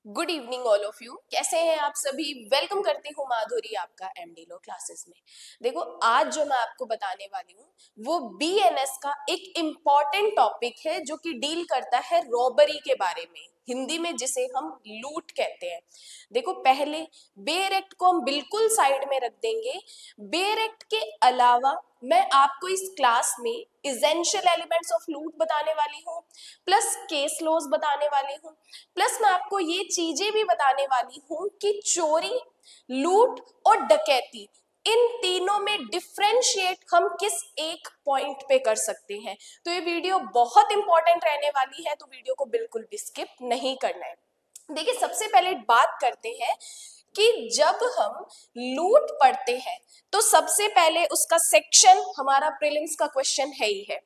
Good evening all of you. कैसे हैं आप सभी? वेलकम करती हूँ माधुरी आपका एमडी लो क्लासेस में। देखो, आज जो मैं आपको बताने वाली हूँ वो बीएनएस का एक इम्पॉर्टेंट टॉपिक है जो कि डील करता है रॉबरी के बारे में, हिंदी में जिसे हम लूट कहते हैं। देखो, पहले बेयर एक्ट को हम बिल्कुल साइड में रख देंगे। बेयर एक्ट के अलावा मैं आपको इस क्लास में इसेंशियल एलिमेंट्स ऑफ लूट बताने वाली हूँ, प्लस केस लॉज बताने वाली हूँ, प्लस मैं आपको ये चीजें भी बताने वाली हूँ कि चोरी, लूट और डकैती, इन तीनों में डिफरेंशिएट हम किस एक पॉइंट पे कर सकते हैं। तो ये वीडियो बहुत इंपॉर्टेंट रहने वाली है, तो वीडियो को बिल्कुल भी स्किप नहीं करना है। देखिए, सबसे पहले बात करते हैं कि जब हम लूट पढ़ते हैं तो सबसे पहले उसका सेक्शन हमारा प्रीलिम्स का क्वेश्चन है ही है।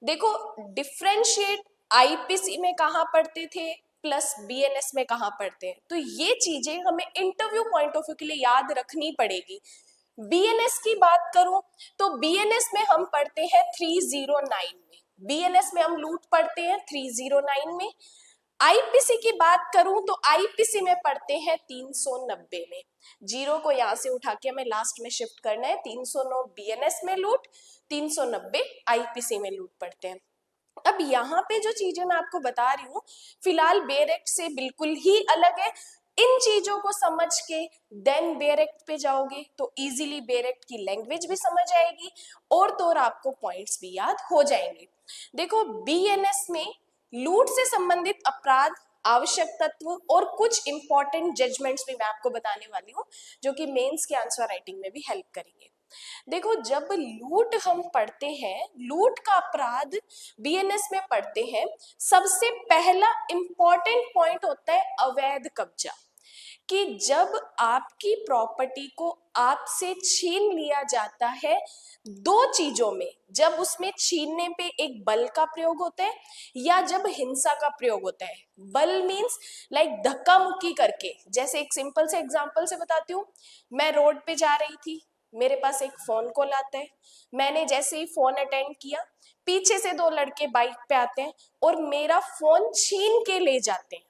देखो, डिफरेंशिएट आईपीसी में कहाँ पढ़ते थे प्लस बीएनएस में कहाँ पढ़ते हैं, तो ये चीजें हमें इंटरव्यू पॉइंट ऑफ व्यू के लिए याद रखनी पड़ेगी। बीएनएस की बात करूं तो बीएनएस में हम पढ़ते हैं 309 में, बीएनएस में हम लूट पढ़ते हैं 309 में। आईपीसी की बात करूं तो आईपीसी में पढ़ते हैं 390 में। जीरो को यहां से उठा के हमें लास्ट में शिफ्ट करना है। 309 बीएनएस में लूट, 390 आईपीसी में लूट पढ़ते हैं। अब यहाँ पे जो चीजें मैं आपको बता रही हूँ फिलहाल बेयर एक्ट से बिल्कुल ही अलग है। इन चीजों को समझ के देन बेयर एक्ट पे जाओगे तो इजीली बेयर एक्ट की लैंग्वेज भी समझ आएगी और तो और आपको पॉइंट्स भी याद हो जाएंगे। देखो, बीएनएस में लूट से संबंधित अपराध, आवश्यक तत्व और कुछ इंपॉर्टेंट जजमेंट्स भी मैं आपको बताने वाली हूँ जो कि मेंस के आंसर राइटिंग में भी हेल्प करेंगे। देखो, जब लूट हम पढ़ते हैं, लूट का अपराध बीएनएस में पढ़ते हैं, सबसे पहला इंपॉर्टेंट पॉइंट होता है अवैध कब्जा। कि जब आपकी प्रॉपर्टी को आपसे छीन लिया जाता है, दो चीजों में, जब उसमें छीनने पे एक बल का प्रयोग होता है या जब हिंसा का प्रयोग होता है। बल मींस लाइक धक्का मुक्की करके। जैसे एक सिंपल से एग्जांपल से बताती हूँ, मैं रोड पे जा रही थी, मेरे पास एक फोन कॉल आता है, मैंने जैसे ही फोन अटेंड किया, पीछे से दो लड़के बाइक पे आते हैं और मेरा फोन छीन के ले जाते हैं।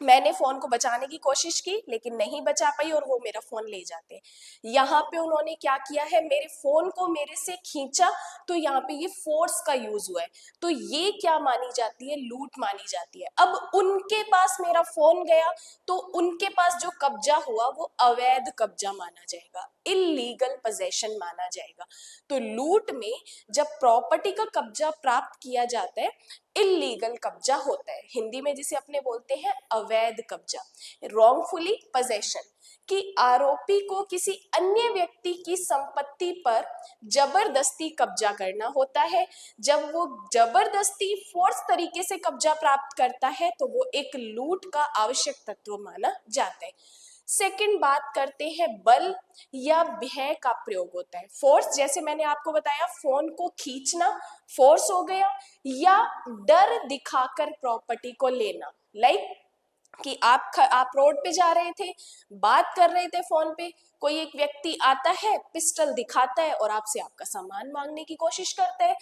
मैंने फोन को बचाने की कोशिश की लेकिन नहीं बचा पाई और वो मेरा फोन ले जाते हैं। यहाँ पे उन्होंने क्या किया है, मेरे फोन को मेरे से खींचा, तो यहाँ पे ये फोर्स का यूज हुआ है, तो ये क्या मानी जाती है, लूट मानी जाती है। अब उनके पास मेरा फोन गया तो उनके पास जो कब्जा हुआ वो अवैध कब्जा माना जाएगा, इलीगल पोजेशन माना जाएगा। तो लूट में जब प्रॉपर्टी का कब्जा प्राप्त किया जाता है, इलीगल कब्जा होता है, हिंदी में जिसे अपने बोलते हैं अवैध कब्जा, रॉन्गफुली पोजेशन। कि आरोपी को किसी अन्य व्यक्ति की संपत्ति पर जबरदस्ती कब्जा करना होता है। जब वो जबरदस्ती फोर्स तरीके से कब्जा प्राप्त करता है तो वो एक लूट का आवश्यक तत्व माना जाता है। सेकंड बात करते हैं बल या भय का प्रयोग होता है। फोर्स, जैसे मैंने आपको बताया, फोन को खींचना फोर्स हो गया, या डर दिखाकर प्रॉपर्टी को लेना। लाइक कि आप रोड पे जा रहे थे, बात कर रहे थे फोन पे, कोई एक व्यक्ति आता है, पिस्टल दिखाता है और आपसे आपका सामान मांगने की कोशिश करता है।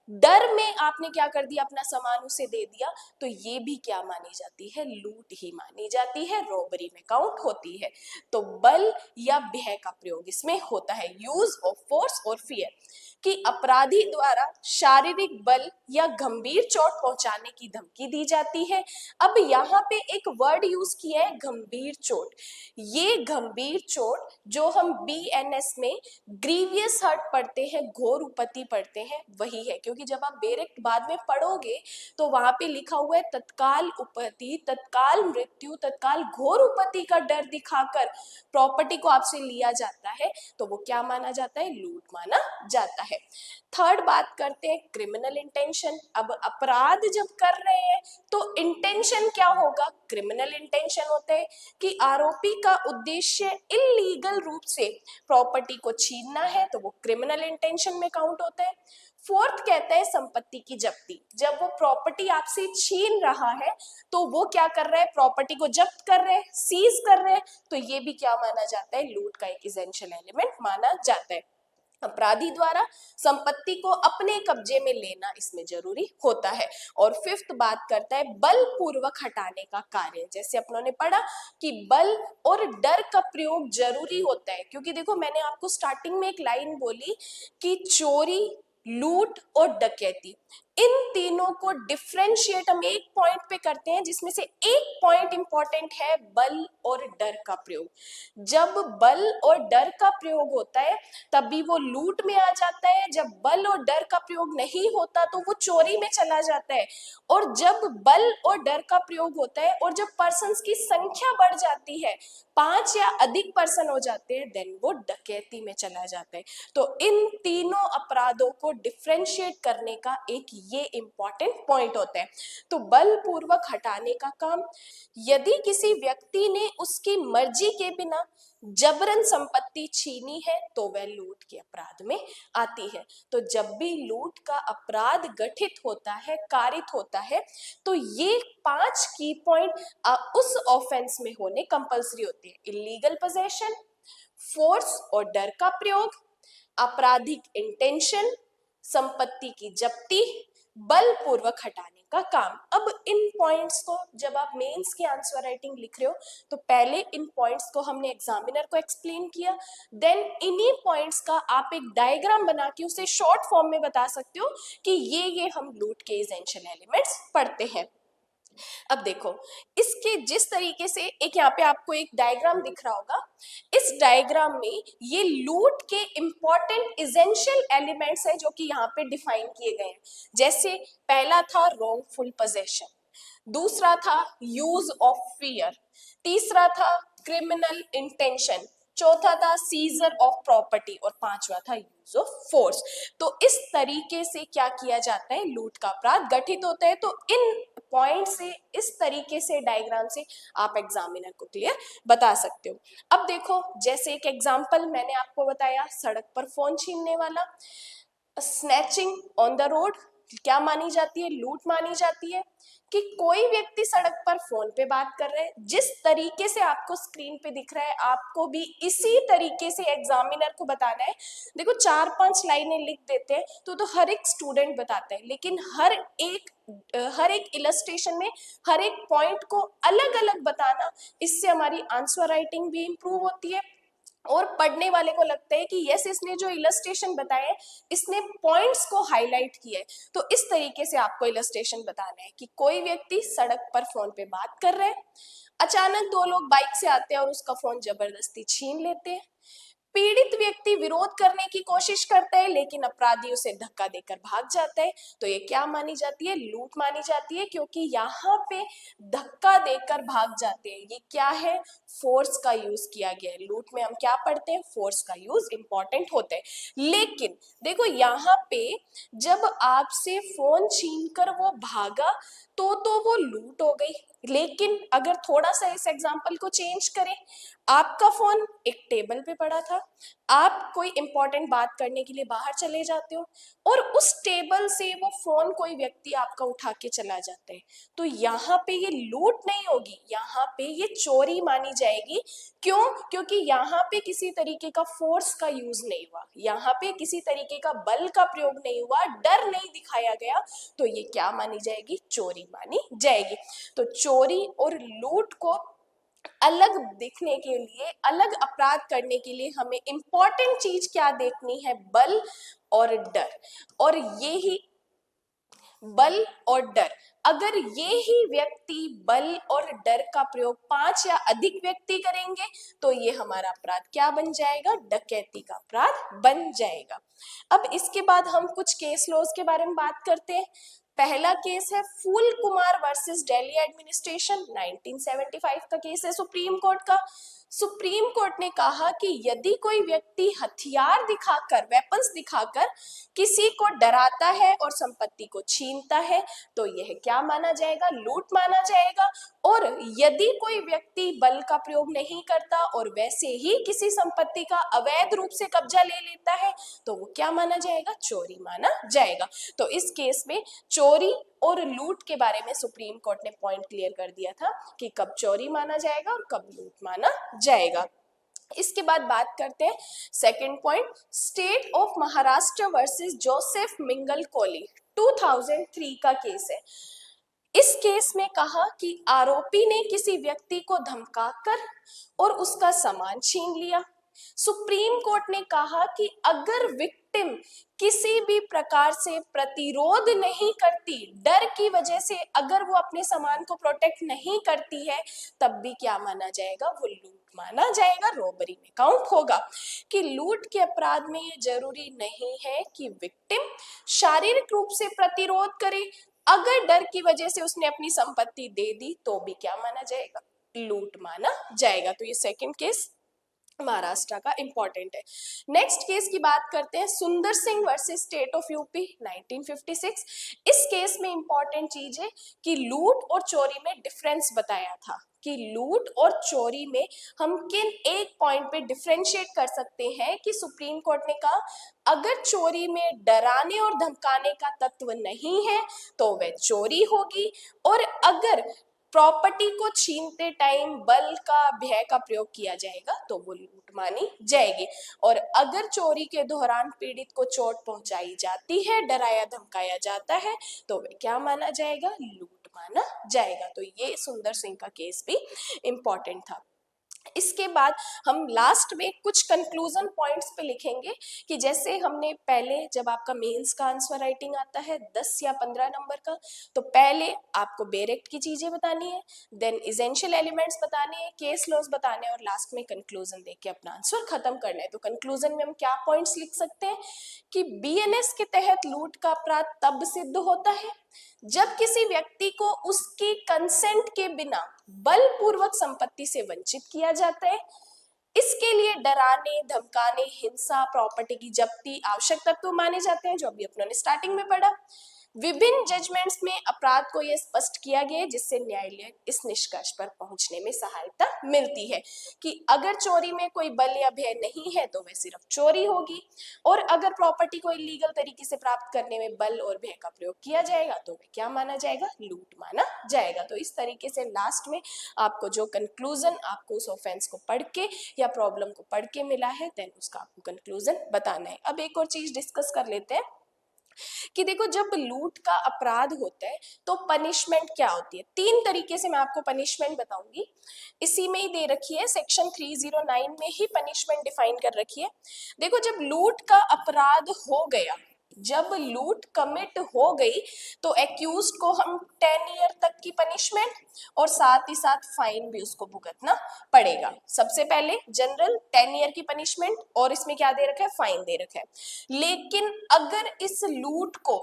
डर में आपने क्या कर दिया, अपना सामान उसे दे दिया, तो ये भी क्या मानी जाती है, लूट ही मानी जाती है, रॉबरी में काउंट होती है। तो बल या भय का प्रयोग इसमें होता है, यूज ऑफ फोर्स और फियर। कि अपराधी द्वारा शारीरिक बल या गंभीर चोट पहुंचाने की धमकी दी जाती है। अब यहाँ पे एक वर्ड यूज किया है, गंभीर चोट। ये गंभीर चोट जो हम बीएनएस में ग्रीवियस हर्ट पढ़ते हैं, घोर उपति पढ़ते हैं, वही है। क्योंकि जब आप डायरेक्ट बाद में पढ़ोगे तो वहां पे लिखा हुआ है तत्काल उपति, तत्काल मृत्यु, तत्काल घोर उपति का डर दिखाकर प्रॉपर्टी को आपसे लिया जाता है, तो वो क्या माना जाता है, लूट माना जाता है। थर्ड बात करते हैं क्रिमिनल इंटेंशन। अब अपराध जब कर रहे हैं तो इंटेंशन क्या होगा, क्रिमिनल इंटेंशन होते हैं कि आरोपी का उद्देश्य इलीगल रूप से प्रॉपर्टी को छीनना है, तो वो क्रिमिनल इंटेंशन में काउंट होता है। फोर्थ कहता है संपत्ति की जब्ती। जब वो प्रॉपर्टी आपसे छीन रहा है तो वो क्या कर रहा है, प्रॉपर्टी को जब्त कर रहे हैं, सीज कर रहे हैं, तो ये भी क्या माना जाता है, लूट का एक एसेंशियल एलिमेंट माना जाता है। अपराधी द्वारा संपत्ति को अपने कब्जे में लेना इसमें जरूरी होता है। और फिफ्थ बात करता है बलपूर्वक हटाने का कार्य। जैसे अपनों ने पढ़ा कि बल और डर का प्रयोग जरूरी होता है, क्योंकि देखो मैंने आपको स्टार्टिंग में एक लाइन बोली कि चोरी, लूट और डकैती, इन तीनों को डिफरेंशिएट हम एक पॉइंट पे करते हैं, जिसमें से एक पॉइंट इंपॉर्टेंट है बल और डर का प्रयोग। जब बल और डर का प्रयोग होता है तभी वो लूट में आ जाता है, जब बल और डर का प्रयोग नहीं होता तो वो चोरी में चला जाता है, और जब बल और डर का प्रयोग होता है और जब पर्सन्स की संख्या बढ़ जाती है, 5 या अधिक पर्सन हो जाते हैं, देन वो डकैती में चला जाता है। तो इन तीनों अपराधों को डिफरेंशिएट करने का एक ये इंपॉर्टेंट पॉइंट होता है। तो बलपूर्वक हटाने का काम, यदि किसी व्यक्ति ने उसकी मर्जी के बिना जबरन संपत्ति छीनी है तो वह लूट के अपराध में आती है। तो जब भी लूट का अपराध गठित होता है, कारित होता है, तो ये 5 की पॉइंट उस ऑफेंस में होने कंपल्सरी होती है। इलीगल पोजेशन, फोर्स और डर का प्रयोग, आपराधिक इंटेंशन, संपत्ति की जब्ती, बलपूर्वक हटाने का काम। अब इन पॉइंट्स को जब आप मेंस की आंसर राइटिंग लिख रहे हो तो पहले इन पॉइंट्स को हमने एग्जामिनर को एक्सप्लेन किया, देन इन्हीं पॉइंट्स का आप एक डायग्राम बना के उसे शॉर्ट फॉर्म में बता सकते हो कि ये हम लूट के एसेंशियल एलिमेंट्स पढ़ते हैं। अब देखो, इसके जिस तरीके से एक यहाँ पे आपको एक डायग्राम दिख रहा होगा, इस डायग्राम में ये लूट के इंपॉर्टेंट एसेंशियल एलिमेंट्स है जो कि यहाँ पे डिफाइन किए गए हैं। जैसे पहला था रॉन्गफुल पोजेशन, दूसरा था यूज ऑफ फियर, तीसरा था क्रिमिनल इंटेंशन, चौथा था सीजर ऑफ प्रॉपर्टी और पांचवा था यूज ऑफ फोर्स। तो इस तरीके से क्या किया जाता है, लूट का अपराध गठित होता है। तो इन पॉइंट से, इस तरीके से डायग्राम से आप एग्जामिनर को क्लियर बता सकते हो। अब देखो, जैसे एक एग्जांपल मैंने आपको बताया, सड़क पर फोन छीनने वाला, स्नैचिंग ऑन द रोड क्या मानी जाती है, लूट मानी जाती है। कि कोई व्यक्ति सड़क पर फोन पे बात कर रहा है, जिस तरीके से आपको स्क्रीन पे दिख रहा है आपको भी इसी तरीके से एग्जामिनर को बताना है। देखो 4-5 लाइनें लिख देते हैं तो हर एक स्टूडेंट बताता है, लेकिन हर एक इलस्ट्रेशन में हर एक पॉइंट को अलग अलग बताना, इससे हमारी आंसर राइटिंग भी इंप्रूव होती है और पढ़ने वाले को लगता है कि यस, इसने जो इलस्ट्रेशन बताए इसने पॉइंट्स को हाईलाइट किया है। तो इस तरीके से आपको इलस्ट्रेशन बताना है कि कोई व्यक्ति सड़क पर फोन पे बात कर रहे हैं, अचानक 2 लोग बाइक से आते हैं और उसका फोन जबरदस्ती छीन लेते हैं। पीड़ित व्यक्ति विरोध करने की कोशिश करता है लेकिन अपराधी उसे धक्का देकर भाग जाता है। तो ये क्या मानी जाती है, लूट मानी जाती है, क्योंकि यहाँ पे धक्का देकर भाग जाते हैं, ये क्या है, फोर्स का यूज किया गया है। लूट में हम क्या पढ़ते हैं, फोर्स का यूज इंपॉर्टेंट होता है। लेकिन देखो यहाँ पे जब आपसे फोन छीनकर वो भागा तो वो लूट हो गई। लेकिन अगर थोड़ा सा इस एग्जांपल को चेंज करें, आपका फोन एक टेबल पे पड़ा था, आप कोई इंपॉर्टेंट बात करने के लिए बाहर चले जाते हो और उस टेबल से वो फोन कोई व्यक्ति आपका उठा के चला जाता है, तो यहाँ पे ये लूट नहीं होगी, यहाँ पे ये चोरी मानी जाएगी। क्यों? क्योंकि यहाँ पे किसी तरीके का फोर्स का यूज नहीं हुआ, यहाँ पे किसी तरीके का बल का प्रयोग नहीं हुआ, डर नहीं दिखाया गया, तो ये क्या मानी जाएगी, चोरी मानी जाएगी। तो चोरी और लूट को अलग दिखने के लिए, अलग अपराध करने के लिए हमें इंपॉर्टेंट चीज क्या देखनी है, बल और डर। और ये ही बल और डर, अगर ये ही व्यक्ति बल और डर का प्रयोग 5 या अधिक व्यक्ति करेंगे तो ये हमारा अपराध क्या बन जाएगा, डकैती का अपराध बन जाएगा। अब इसके बाद हम कुछ केस लॉज के बारे में बात करते हैं। पहला केस है फूल कुमार वर्सेस दिल्ली एडमिनिस्ट्रेशन, 1975 का केस है सुप्रीम कोर्ट का। सुप्रीम कोर्ट ने कहा कि यदि कोई व्यक्ति हथियार दिखाकर, वेपन्स दिखाकर किसी को डराता है और संपत्ति को छीनता है तो यह क्या माना जाएगा, लूट माना जाएगा। और यदि कोई व्यक्ति बल का प्रयोग नहीं करता और वैसे ही किसी संपत्ति का अवैध रूप से कब्जा ले लेता है तो वो क्या माना जाएगा, चोरी माना जाएगा। तो इस केस में चोरी और लूट के बारे में सुप्रीम कोर्ट ने पॉइंट क्लियर कर दिया था कि कब चोरी माना जाएगा और कब लूट माना जाएगा। इसके बाद बात करते हैं second point, state of Maharashtra versus Joseph Mingle Koli 2003 का केस है। इस केस में कहा कि आरोपी ने किसी व्यक्ति को धमकाकर और उसका सामान छीन लिया। सुप्रीम कोर्ट ने कहा कि अगर विक्टिम किसी भी प्रकार से प्रतिरोध नहीं करती, डर की वजह से अगर वो अपने सामान को प्रोटेक्ट नहीं करती है, तब भी क्या माना जाएगा, वो लूट माना जाएगा, रॉबरी में काउंट होगा। कि लूट के अपराध में ये जरूरी नहीं है कि विक्टिम शारीरिक रूप से प्रतिरोध करे, अगर डर की वजह से उसने अपनी संपत्ति दे दी तो भी क्या माना जाएगा, लूट माना जाएगा। तो ये सेकंड केस महाराष्ट्र का इंपॉर्टेंट है। नेक्स्ट केस की बात करते हैं, सुंदर Singh versus state of UP 1956। इस केस में इंपॉर्टेंट चीज है कि लूट और चोरी में डिफरेंस बताया था, कि लूट और चोरी में हम किन एक पॉइंट पे डिफरेंशिएट कर सकते हैं। कि सुप्रीम कोर्ट ने कहा अगर चोरी में डराने और धमकाने का तत्व नहीं है तो वह चोरी होगी, और अगर प्रॉपर्टी को छीनते टाइम बल का भय का प्रयोग किया जाएगा तो वो लूट मानी जाएगी। और अगर चोरी के दौरान पीड़ित को चोट पहुंचाई जाती है, डराया धमकाया जाता है, तो वह क्या माना जाएगा, लूट माना जाएगा। तो ये सुंदर सिंह का केस भी इंपॉर्टेंट था। इसके बाद हम लास्ट में कुछ कंक्लूजन पॉइंट्स पे लिखेंगे कि जैसे हमने पहले, जब आपका मेंस का आंसर राइटिंग आता है 10 या 15 नंबर का, तो पहले आपको बेरेक्ट की चीजें बतानी है, देन इसेंशियल एलिमेंट्स बताने हैं, केस लॉज बताने हैं, और लास्ट में कंक्लूजन देके अपना आंसर खत्म करना है। तो कंक्लूजन में हम क्या पॉइंट्स लिख सकते हैं कि बीएनएस के तहत लूट का अपराध तब सिद्ध होता है जब किसी व्यक्ति को उसकी कंसेंट के बिना बलपूर्वक संपत्ति से वंचित किया जाता है। इसके लिए डराने, धमकाने, हिंसा, प्रॉपर्टी की जब्ती आवश्यक तत्व माने जाते हैं, जो अभी अपनों ने स्टार्टिंग में पढ़ा। विभिन्न जजमेंट्स में अपराध को यह स्पष्ट किया गया है जिससे न्यायालय इस निष्कर्ष पर पहुंचने में सहायता मिलती है कि अगर चोरी में कोई बल या भय नहीं है तो वह सिर्फ चोरी होगी, और अगर प्रॉपर्टी को इलीगल तरीके से प्राप्त करने में बल और भय का प्रयोग किया जाएगा तो वह क्या माना जाएगा, लूट माना जाएगा। तो इस तरीके से लास्ट में आपको जो कंक्लूजन आपको उस ऑफेंस को पढ़ के या प्रॉब्लम को पढ़ के मिला है, देन उसका आपको कंक्लूजन बताना है। अब एक और चीज डिस्कस कर लेते हैं कि देखो जब लूट का अपराध होता है तो पनिशमेंट क्या होती है। 3 तरीके से मैं आपको पनिशमेंट बताऊंगी, इसी में ही दे रखी है, सेक्शन 309 में ही पनिशमेंट डिफाइन कर रखी है। देखो जब लूट का अपराध हो गया, जब लूट कमिट हो गई तो एक्यूज्ड को हम 10 ईयर तक की पनिशमेंट और साथ ही साथ फाइन भी उसको भुगतना पड़ेगा। सबसे पहले जनरल 10 ईयर की पनिशमेंट, और इसमें क्या दे रखा है, फाइन दे रखा है। लेकिन अगर इस लूट को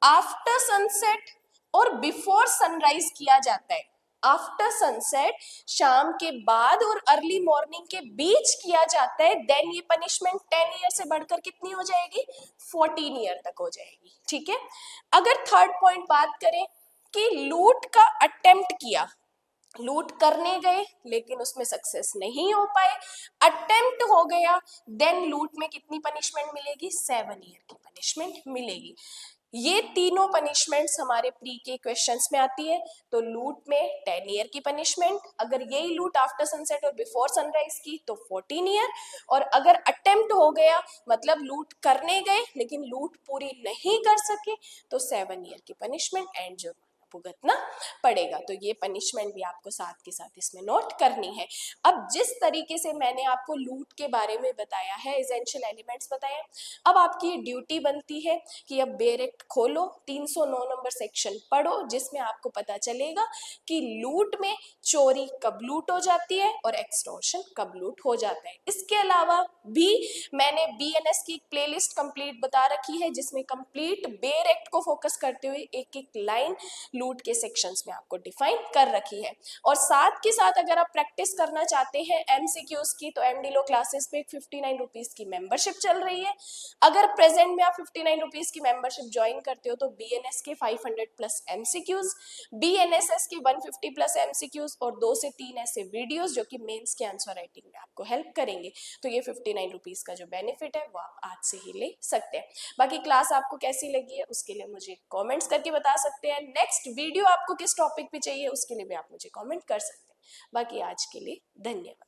आफ्टर सनसेट और बिफोर सनराइज किया जाता है, आफ्टर सनसेट शाम के बाद और अर्ली मॉर्निंग के बीच किया जाता है, देन ये पनिशमेंट 10 ईयर से बढ़कर कितनी हो जाएगी, 14 ईयर तक हो जाएगी। ठीक है। अगर थर्ड पॉइंट बात करें कि लूट का अटेम्प्ट किया, लूट करने गए लेकिन उसमें सक्सेस नहीं हो पाए, अटेम्प्ट हो गया, देन लूट में कितनी पनिशमेंट मिलेगी, 7 ईयर की पनिशमेंट मिलेगी। ये तीनों पनिशमेंट्स हमारे प्री के क्वेश्चंस में आती है। तो लूट में 10 ईयर की पनिशमेंट, अगर यही लूट आफ्टर सनसेट और बिफोर सनराइज की तो 14 ईयर, और अगर अटेम्प्ट हो गया मतलब लूट करने गए लेकिन लूट पूरी नहीं कर सके तो 7 ईयर की पनिशमेंट एंड जो भुगतना पड़ेगा। तो ये पनिशमेंट भी आपको साथ के साथ इसमें नोट करनी है। अब जिस तरीके से मैंने आपको लूट के बारे में बताया है, एसेंशियल एलिमेंट्स बताए, अब आपकी ये ड्यूटी बनती है कि अब बेरेक्ट खोलो, 309 नंबर सेक्शन पढ़ो, जिसमें आपको पता चलेगा कि लूट में चोरी कब लूट हो जाती है और एक्सटॉर्शन कब लूट हो जाता है। इसके अलावा भी मैंने बीएनएस की प्लेलिस्ट कंप्लीट बता रखी है जिसमें कंप्लीट बेरेक्ट को फोकस करते हुए एक एक लाइन लूट के सेक्शंस में आपको डिफाइन कर रखी है। और साथ के साथ अगर आप प्रैक्टिस करना चाहते हैं एमसीक्यूज की, तो एमडी लो क्लासेस पे 59 रुपीज की मेंबरशिप चल रही है। अगर प्रेजेंट में आप 59 रुपीज की मेंबरशिप ज्वाइन करते हो तो बीएनएस के 500 प्लस एमसीक्यूज, बीएनएसएस के 150 प्लस एमसीक्यूज और 2 से 3 ऐसे वीडियोस जो कि मेंस के आंसर राइटिंग में आपको हेल्प करेंगे। तो ये 59 रुपीज का जो बेनिफिट है वो आप आज से ही ले सकते हैं। बाकी क्लास आपको कैसी लगी है उसके लिए मुझे कमेंट्स करके बता सकते हैं। नेक्स्ट वीडियो आपको किस टॉपिक पे चाहिए उसके लिए भी आप मुझे कमेंट कर सकते हैं। बाकी आज के लिए धन्यवाद।